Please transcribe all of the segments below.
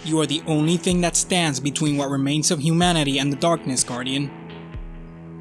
You are the only thing that stands between what remains of humanity and the darkness, Guardian.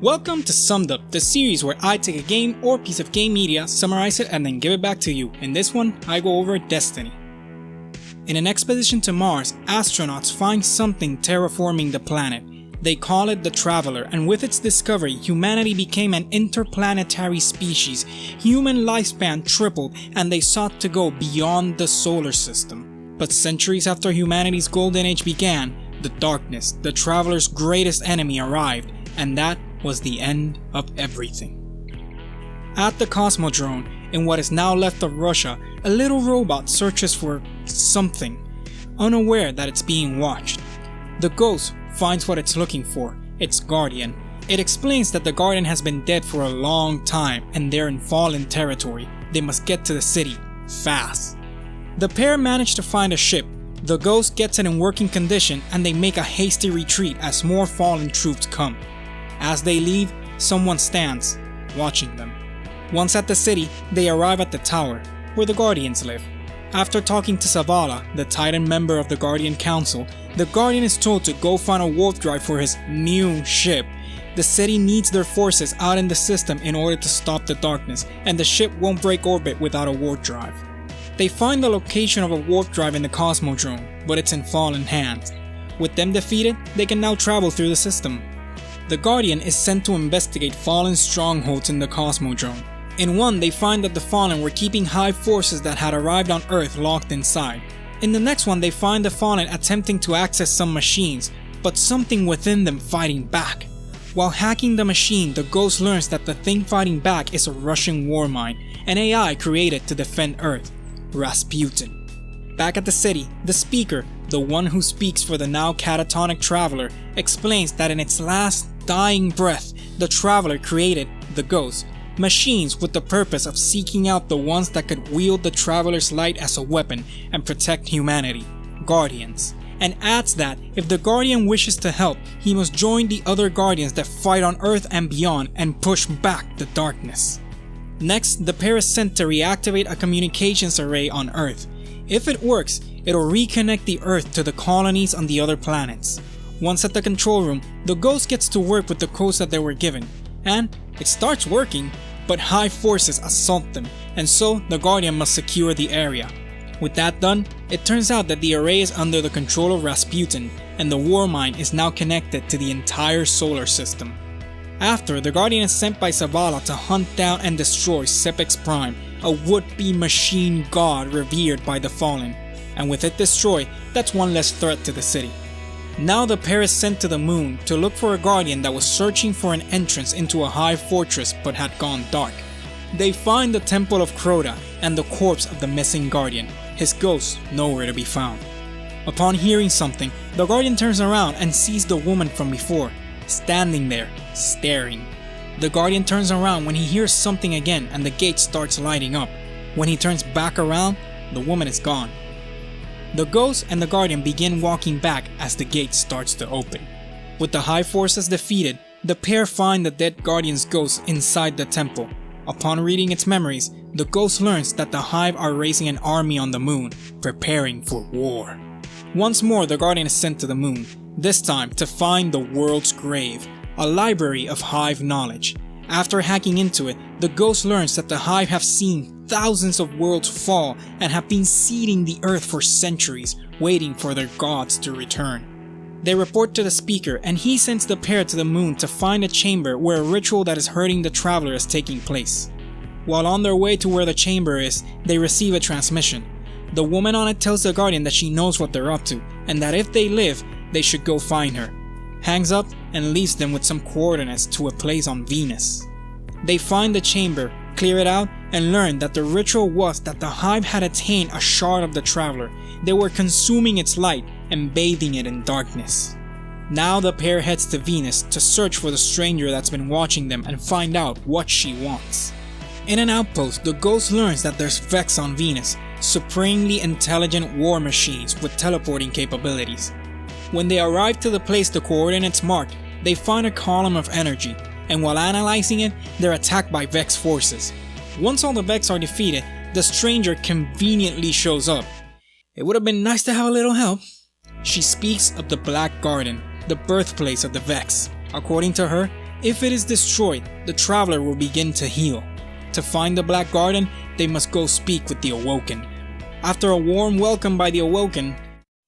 Welcome to Summed Up, the series where I take a game or piece of game media, summarize it, and then give it back to you. In this one, I go over Destiny. In an expedition to Mars, astronauts find something terraforming the planet. They call it the Traveler, and with its discovery, humanity became an interplanetary species. Human lifespan tripled, and they sought to go beyond the solar system. But centuries after humanity's golden age began, the darkness, the Traveler's greatest enemy, arrived, and that was the end of everything. At the Cosmodrome, in what is now left of Russia, a little robot searches for something, unaware that it's being watched. The Ghost finds what it's looking for, its Guardian. It explains that the Guardian has been dead for a long time and they're in fallen territory. They must get to the city, fast. The pair manage to find a ship. The Ghost gets it in working condition and they make a hasty retreat as more fallen troops come. As they leave, someone stands, watching them. Once at the city, they arrive at the tower, where the Guardians live. After talking to Zavala, the Titan member of the Guardian Council, the Guardian is told to go find a warp drive for his new ship. The city needs their forces out in the system in order to stop the darkness, and the ship won't break orbit without a warp drive. They find the location of a warp drive in the Cosmodrome, but it's in fallen hands. With them defeated, they can now travel through the system. The Guardian is sent to investigate fallen strongholds in the Cosmodrome. In one, they find that the Fallen were keeping Hive forces that had arrived on Earth locked inside. In the next one, they find the Fallen attempting to access some machines, but something within them fighting back. While hacking the machine, the Ghost learns that the thing fighting back is a Russian war mine, an AI created to defend Earth, Rasputin. Back at the city, the Speaker, the one who speaks for the now catatonic Traveler, explains that in its last dying breath, the Traveler created the Ghost, machines with the purpose of seeking out the ones that could wield the Traveler's light as a weapon and protect humanity, Guardians, and adds that if the Guardian wishes to help, he must join the other Guardians that fight on Earth and beyond and push back the darkness. Next, the pair is sent to reactivate a communications array on Earth. If it works, it'll reconnect the Earth to the colonies on the other planets. Once at the control room, the Ghost gets to work with the codes that they were given, and it starts working, but Hive forces assault them, and so the Guardian must secure the area. With that done, it turns out that the array is under the control of Rasputin, and the war mine is now connected to the entire solar system. After, the Guardian is sent by Zavala to hunt down and destroy Sepex Prime, a would-be machine god revered by the Fallen, and with it destroyed, that's one less threat to the city. Now the pair is sent to the moon to look for a Guardian that was searching for an entrance into a Hive fortress but had gone dark. They find the Temple of Crota and the corpse of the missing Guardian, his ghost nowhere to be found. Upon hearing something, the Guardian turns around and sees the woman from before, standing there, staring. The Guardian turns around when he hears something again and the gate starts lighting up. When he turns back around, the woman is gone. The Ghost and the Guardian begin walking back as the gate starts to open. With the Hive forces defeated, the pair find the dead Guardian's ghost inside the temple. Upon reading its memories, the Ghost learns that the Hive are raising an army on the moon, preparing for war. Once more, the Guardian is sent to the moon, this time to find the world's grave, a library of Hive knowledge. After hacking into it, the Ghost learns that the Hive have seen thousands of worlds fall and have been seeding the Earth for centuries, waiting for their gods to return. They report to the Speaker and he sends the pair to the moon to find a chamber where a ritual that is hurting the Traveler is taking place. While on their way to where the chamber is, they receive a transmission. The woman on it tells the Guardian that she knows what they're up to, and that if they live, they should go find her. Hangs up and leaves them with some coordinates to a place on Venus. They find the chamber, clear it out, and learn that the ritual was that the Hive had attained a shard of the Traveler. They were consuming its light and bathing it in darkness. Now the pair heads to Venus to search for the stranger that's been watching them and find out what she wants. In an outpost, the Ghost learns that there's Vex on Venus, supremely intelligent war machines with teleporting capabilities. When they arrive to the place the coordinates marked, they find a column of energy, and while analyzing it, they're attacked by Vex forces. Once all the Vex are defeated, the stranger conveniently shows up. It would have been nice to have a little help. She speaks of the Black Garden, the birthplace of the Vex. According to her, if it is destroyed, the traveler will begin to heal. To find the Black Garden, they must go speak with the Awoken. After a warm welcome by the Awoken,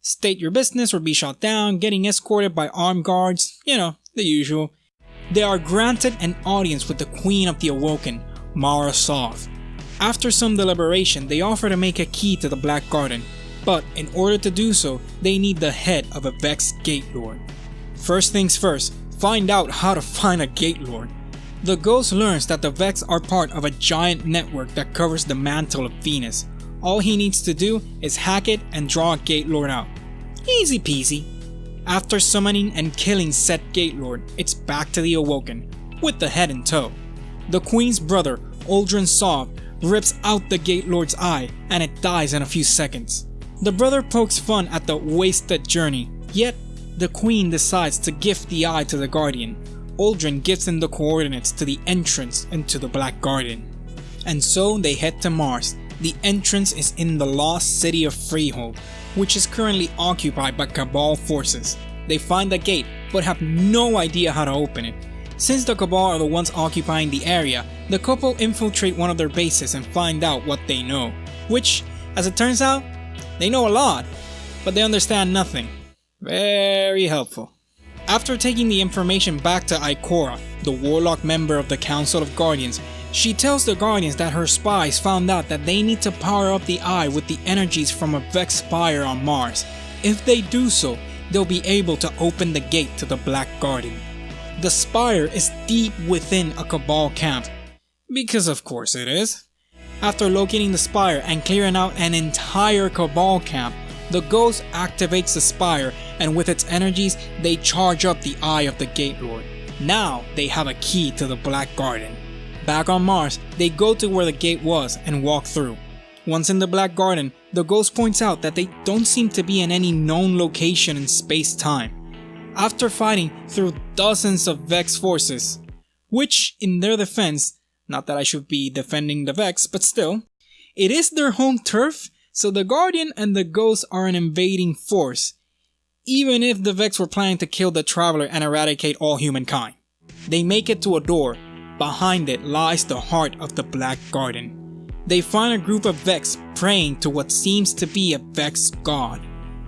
state your business or be shot down, getting escorted by armed guards, the usual. They are granted an audience with the Queen of the Awoken, Mara Sov. After some deliberation, they offer to make a key to the Black Garden, but in order to do so, they need the head of a Vex Gate Lord. First things first, find out how to find a Gate Lord. The Ghost learns that the Vex are part of a giant network that covers the mantle of Venus. All he needs to do is hack it and draw a Gate Lord out. Easy peasy. After summoning and killing said Gate Lord, it's back to the Awoken, with the head in tow. The Queen's brother, Uldren Sov, rips out the Gate Lord's eye and it dies in a few seconds. The brother pokes fun at the wasted journey, yet the Queen decides to gift the eye to the Guardian. Uldren gives him the coordinates to the entrance into the Black Garden. And so they head to Mars. The entrance is in the lost city of Freehold, which is currently occupied by Cabal forces. They find the gate, but have no idea how to open it. Since the Cabal are the ones occupying the area, the couple infiltrate one of their bases and find out what they know. Which, as it turns out, they know a lot, but they understand nothing. Very helpful. After taking the information back to Ikora, the warlock member of the Council of Guardians, she tells the Guardians that her spies found out that they need to power up the eye with the energies from a Vex Spire on Mars. If they do so, they'll be able to open the gate to the Black Garden. The spire is deep within a Cabal camp, because of course it is. After locating the spire and clearing out an entire Cabal camp, the Ghost activates the spire, and with its energies, they charge up the eye of the Gate Lord. Now they have a key to the Black Garden. Back on Mars, they go to where the gate was and walk through. Once in the Black Garden, the Ghost points out that they don't seem to be in any known location in space-time. After fighting through dozens of Vex forces, which, in their defense, not that I should be defending the Vex, but still, it is their home turf, so the Guardian and the Ghost are an invading force, even if the Vex were planning to kill the Traveler and eradicate all humankind. They make it to a door. Behind it lies the heart of the Black Garden. They find a group of Vex praying to what seems to be a Vex god.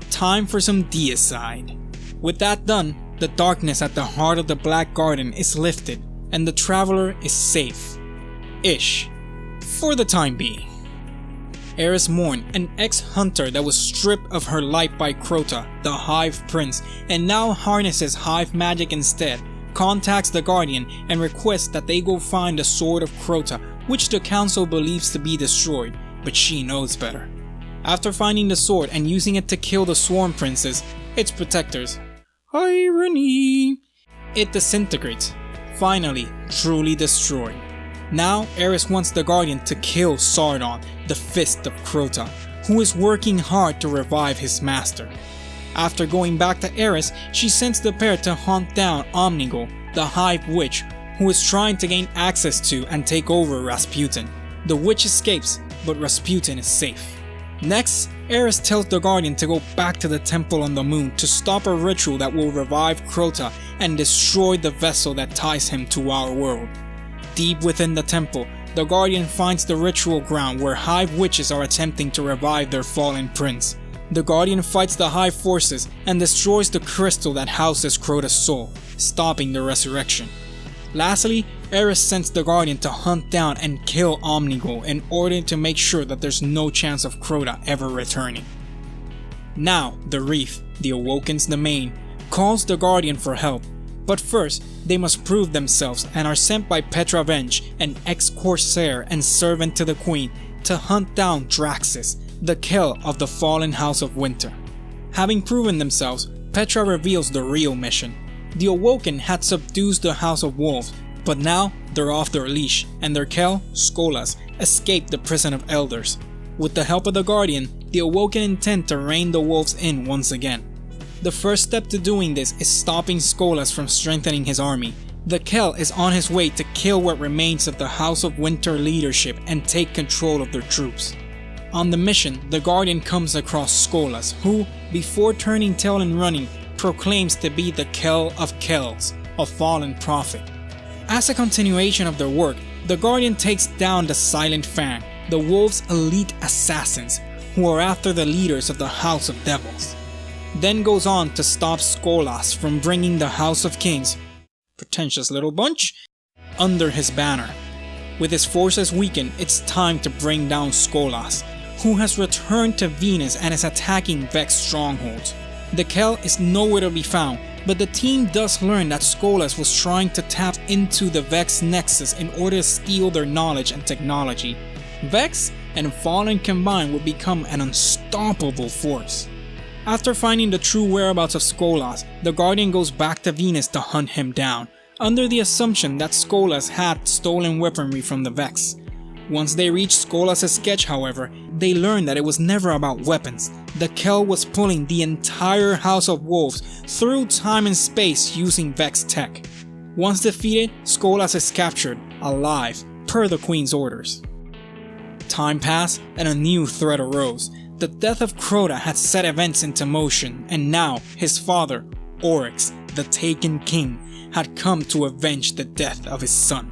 Time for some deicide. With that done, the darkness at the heart of the Black Garden is lifted, and the Traveler is safe. Ish. For the time being. Eris Morn, an ex-hunter that was stripped of her life by Crota, the Hive Prince, and now harnesses Hive magic instead, contacts the Guardian and requests that they go find the Sword of Crota, which the Council believes to be destroyed, but she knows better. After finding the sword and using it to kill the Swarm Princess, its protectors, irony, it disintegrates, finally truly destroyed. Now Eris wants the Guardian to kill Sardon, the Fist of Crota, who is working hard to revive his master. After going back to Eris, she sends the pair to hunt down Omnigul, the Hive Witch, who is trying to gain access to and take over Rasputin. The witch escapes, but Rasputin is safe. Next, Eris tells the Guardian to go back to the Temple on the Moon to stop a ritual that will revive Crota and destroy the vessel that ties him to our world. Deep within the temple, the Guardian finds the ritual ground where Hive witches are attempting to revive their fallen prince. The Guardian fights the Hive forces and destroys the crystal that houses Crota's soul, stopping the resurrection. Lastly, Eris sends the Guardian to hunt down and kill Omnigul in order to make sure that there's no chance of Crota ever returning. Now, the Reef, the Awoken's domain, calls the Guardian for help, but first, they must prove themselves and are sent by Petra Venj, an ex-corsair and servant to the Queen, to hunt down Draxus, the Kell of the fallen House of Winter. Having proven themselves, Petra reveals the real mission. The Awoken had subdued the House of Wolves, but now they're off their leash, and their Kell, Skolas, escaped the prison of Elders. With the help of the Guardian, the Awoken intend to rein the wolves in once again. The first step to doing this is stopping Skolas from strengthening his army. The Kell is on his way to kill what remains of the House of Winter leadership and take control of their troops. On the mission, the Guardian comes across Skolas, who, before turning tail and running, proclaims to be the Kell of Kells, a fallen prophet. As a continuation of their work, the Guardian takes down the Silent Fang, the Wolves' elite assassins, who are after the leaders of the House of Devils. Then goes on to stop Skolas from bringing the House of Kings, pretentious little bunch, under his banner. With his forces weakened, it's time to bring down Skolas, who has returned to Venus and is attacking Vex strongholds. The Kell is nowhere to be found, but the team does learn that Skolas was trying to tap into the Vex Nexus in order to steal their knowledge and technology. Vex and Fallen combined would become an unstoppable force. After finding the true whereabouts of Skolas, the Guardian goes back to Venus to hunt him down, under the assumption that Skolas had stolen weaponry from the Vex. Once they reach Skolas' sketch, however, they learn that it was never about weapons. The Kell was pulling the entire House of Wolves through time and space using Vex tech. Once defeated, Skolas is captured, alive, per the Queen's orders. Time passed and a new threat arose. The death of Crota had set events into motion, and now his father, Oryx, the Taken King, had come to avenge the death of his son.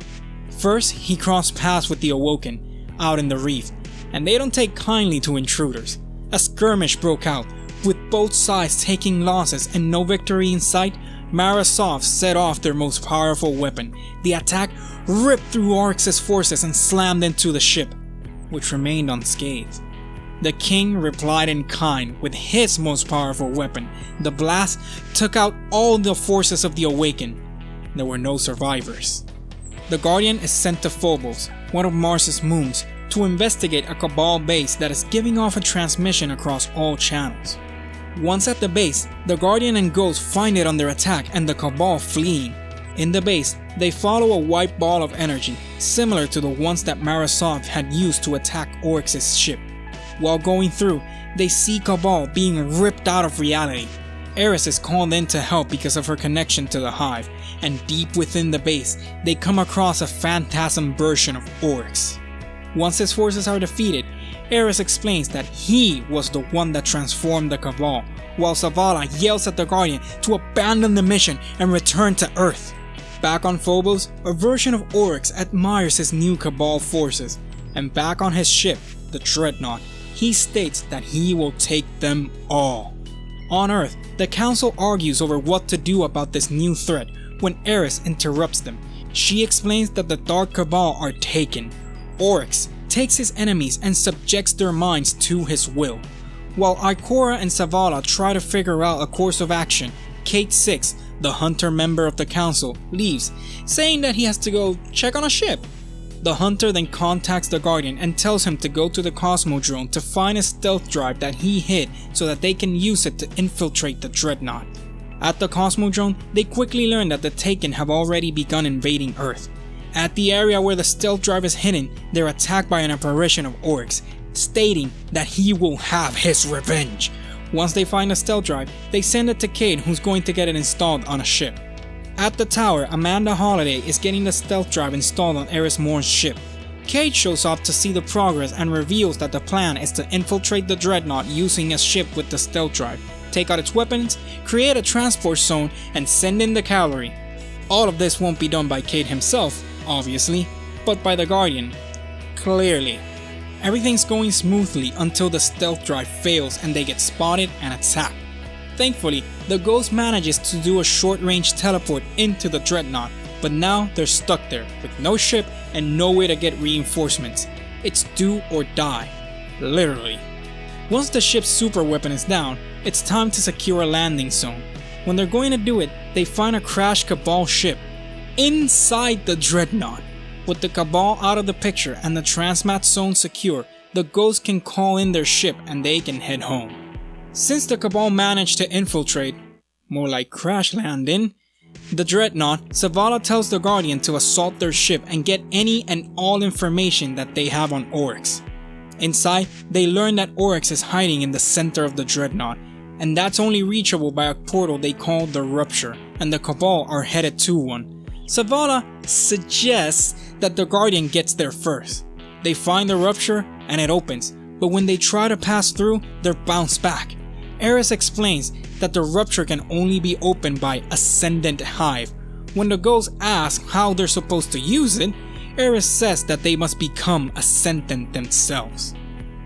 First, he crossed paths with the Awoken, out in the reef, and they don't take kindly to intruders. A skirmish broke out, with both sides taking losses and no victory in sight. Mara Sov set off their most powerful weapon. The attack ripped through Oryx's forces and slammed into the ship, which remained unscathed. The king replied in kind with his most powerful weapon. The blast took out all the forces of the Awakened. There were no survivors. The Guardian is sent to Phobos, one of Mars's moons, to investigate a Cabal base that is giving off a transmission across all channels. Once at the base, the Guardian and Ghost find it under attack and the Cabal fleeing. In the base, they follow a white ball of energy, similar to the ones that Mara Sov had used to attack Oryx's ship. While going through, they see Cabal being ripped out of reality. Eris is called in to help because of her connection to the Hive, and deep within the base, they come across a phantasm version of Oryx. Once his forces are defeated, Eris explains that he was the one that transformed the Cabal, while Zavala yells at the Guardian to abandon the mission and return to Earth. Back on Phobos, a version of Oryx admires his new Cabal forces, and back on his ship, the Dreadnought, he states that he will take them all. On Earth, the Council argues over what to do about this new threat when Eris interrupts them. She explains that the Dark Cabal are taken. Oryx takes his enemies and subjects their minds to his will. While Ikora and Zavala try to figure out a course of action, Kate Six, the Hunter member of the Council, leaves, saying that he has to go check on a ship. The Hunter then contacts the Guardian and tells him to go to the Cosmodrome to find a stealth drive that he hid so that they can use it to infiltrate the Dreadnought. At the Cosmodrome, they quickly learn that the Taken have already begun invading Earth. At the area where the stealth drive is hidden, they're attacked by an apparition of Oryx, stating that he will have his revenge. Once they find the stealth drive, they send it to Cade, who's going to get it installed on a ship. At the tower, Amanda Holiday is getting the stealth drive installed on Eris Morn's ship. Cade shows up to see the progress and reveals that the plan is to infiltrate the Dreadnought using a ship with the stealth drive, take out its weapons, create a transport zone, and send in the cavalry. All of this won't be done by Cade himself, obviously, but by the Guardian. Clearly. Everything's going smoothly until the stealth drive fails and they get spotted and attacked. Thankfully, the Ghost manages to do a short-range teleport into the Dreadnought, but now they're stuck there with no ship and no way to get reinforcements. It's do or die. Literally. Once the ship's super weapon is down, it's time to secure a landing zone. When they're going to do it, they find a crashed Cabal ship inside the Dreadnought. With the Cabal out of the picture and the transmat zone secure, the Ghosts can call in their ship and they can head home. Since the Cabal managed to infiltrate, more like crash land in, the Dreadnought, Zavala tells the Guardian to assault their ship and get any and all information that they have on Oryx. Inside, they learn that Oryx is hiding in the center of the Dreadnought, and that's only reachable by a portal they call the Rupture, and the Cabal are headed to one. Zavala suggests that the Guardian gets there first. They find the Rupture and it opens, but when they try to pass through, they're bounced back. Eris explains that the rupture can only be opened by Ascendant Hive. When the ghosts ask how they're supposed to use it, Eris says that they must become Ascendant themselves.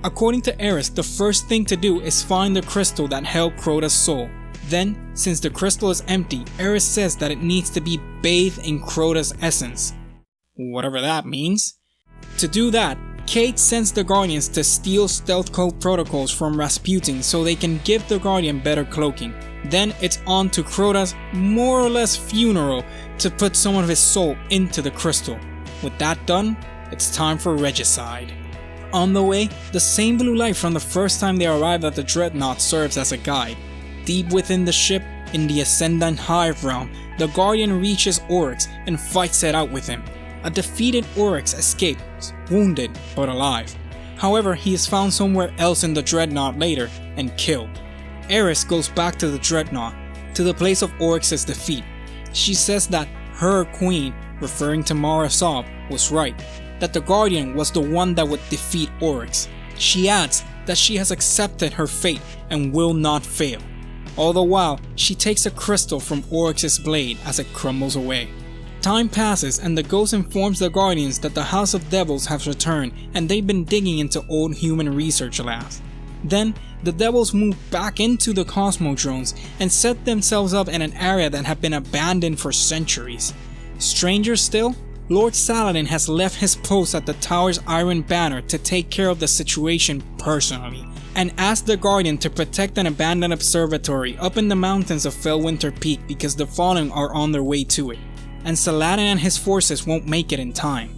According to Eris, the first thing to do is find the crystal that held Crota's soul. Then, since the crystal is empty, Eris says that it needs to be bathed in Crota's essence. Whatever that means. To do that, Kate sends the Guardians to steal stealth code protocols from Rasputin so they can give the Guardian better cloaking. Then it's on to Crota's more or less funeral to put some of his soul into the crystal. With that done, it's time for regicide. On the way, the same blue light from the first time they arrived at the Dreadnought serves as a guide. Deep within the ship, in the Ascendant Hive realm, the Guardian reaches Oryx and fights it out with him. A defeated Oryx escapes, wounded but alive. However, he is found somewhere else in the Dreadnought later and killed. Eris goes back to the Dreadnought, to the place of Oryx's defeat. She says that her queen, referring to Mara Sov, was right, that the Guardian was the one that would defeat Oryx. She adds that she has accepted her fate and will not fail. All the while, she takes a crystal from Oryx's blade as it crumbles away. Time passes and the ghost informs the Guardians that the House of Devils has returned and they've been digging into old human research labs. Then, the Devils move back into the Cosmodromes and set themselves up in an area that had been abandoned for centuries. Stranger still, Lord Saladin has left his post at the tower's Iron Banner to take care of the situation personally, and asked the Guardian to protect an abandoned observatory up in the mountains of Fellwinter Peak because the Fallen are on their way to it, and Saladin and his forces won't make it in time.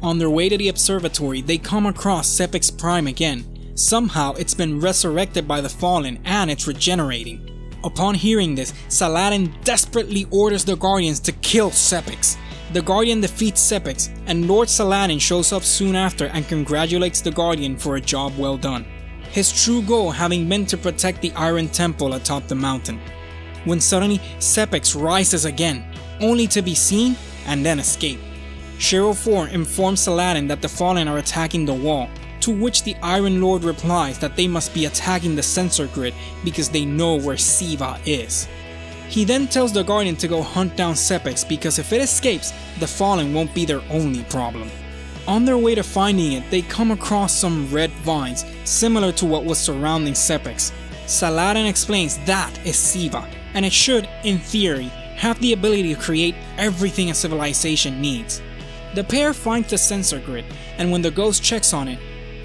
On their way to the observatory, they come across Sepix Prime again. Somehow it's been resurrected by the Fallen and it's regenerating. Upon hearing this, Saladin desperately orders the Guardians to kill Sepix. The Guardian defeats Sepix, and Lord Saladin shows up soon after and congratulates the Guardian for a job well done. His true goal having been to protect the Iron Temple atop the mountain. When suddenly Sepix rises again, only to be seen and then escape. Shiro 4 informs Saladin that the Fallen are attacking the wall, to which the Iron Lord replies that they must be attacking the sensor grid because they know where Siva is. He then tells the Guardian to go hunt down Sepix because if it escapes, the Fallen won't be their only problem. On their way to finding it, they come across some red vines, similar to what was surrounding Sepix. Saladin explains that is Siva, and it should, in theory, have the ability to create everything a civilization needs. The pair finds the sensor grid, and when the ghost checks on it,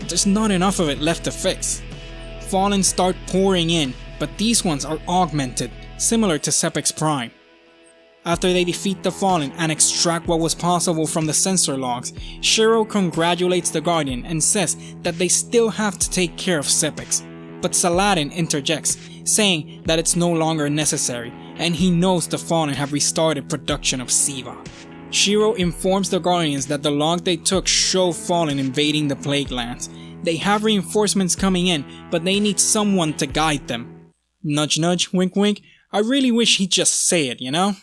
there's not enough of it left to fix. Fallen start pouring in, but these ones are augmented, similar to Sepix Prime. After they defeat the Fallen and extract what was possible from the sensor logs, Shiro congratulates the Guardian and says that they still have to take care of Sepix. But Saladin interjects, saying that it's no longer necessary, and he knows the Fallen have restarted production of Siva. Shiro informs the Guardians that the log they took show Fallen invading the Plague Lands. They have reinforcements coming in, but they need someone to guide them. Nudge nudge, wink wink, I really wish he'd just say it, you know?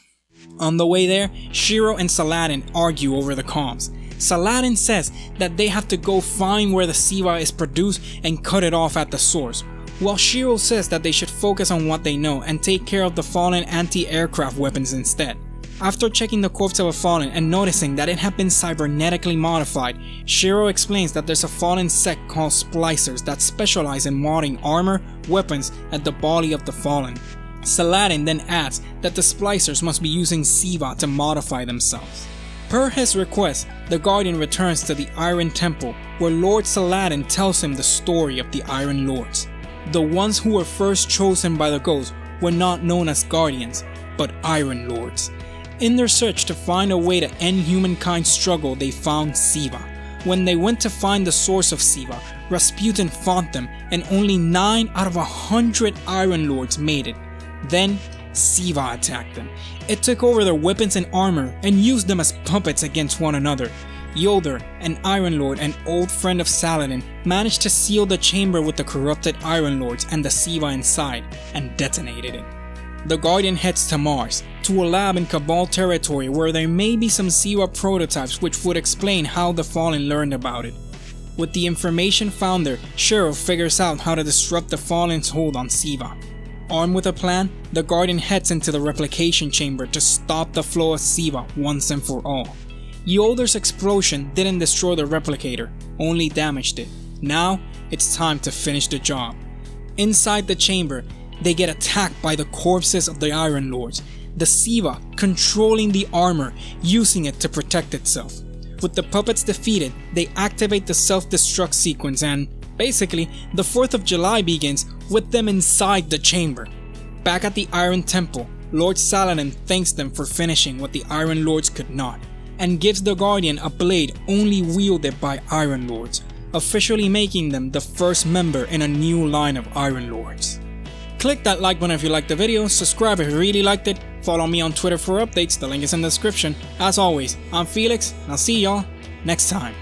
On the way there, Shiro and Saladin argue over the comms. Saladin says that they have to go find where the Siva is produced and cut it off at the source, while Shiro says that they should focus on what they know and take care of the Fallen anti-aircraft weapons instead. After checking the corpse of a Fallen and noticing that it had been cybernetically modified, Shiro explains that there's a Fallen sect called Splicers that specialize in modding armor, weapons, and the body of the Fallen. Saladin then adds that the Splicers must be using Siva to modify themselves. Per his request, the Guardian returns to the Iron Temple, where Lord Saladin tells him the story of the Iron Lords. The ones who were first chosen by the Ghost were not known as Guardians, but Iron Lords. In their search to find a way to end humankind's struggle, they found Siva. When they went to find the source of Siva, Rasputin fought them, and only 9 out of 100 Iron Lords made it. Then, Siva attacked them. It took over their weapons and armor and used them as puppets against one another. Yolder, an Iron Lord and old friend of Saladin, managed to seal the chamber with the corrupted Iron Lords and the Siva inside, and detonated it. The Guardian heads to Mars, to a lab in Cabal territory where there may be some Siva prototypes which would explain how the Fallen learned about it. With the information found there, Shiro figures out how to disrupt the Fallen's hold on Siva. Armed with a plan, the Guardian heads into the replication chamber to stop the flow of Siva once and for all. Yolder's explosion didn't destroy the replicator, only damaged it. Now, it's time to finish the job. Inside the chamber, they get attacked by the corpses of the Iron Lords, the Siva controlling the armor, using it to protect itself. With the puppets defeated, they activate the self-destruct sequence and, basically, the 4th of July begins with them inside the chamber. Back at the Iron Temple, Lord Saladin thanks them for finishing what the Iron Lords could not, and gives the Guardian a blade only wielded by Iron Lords, officially making them the first member in a new line of Iron Lords. Click that like button if you liked the video, subscribe if you really liked it, follow me on Twitter for updates, the link is in the description. As always, I'm Felix, and I'll see y'all next time.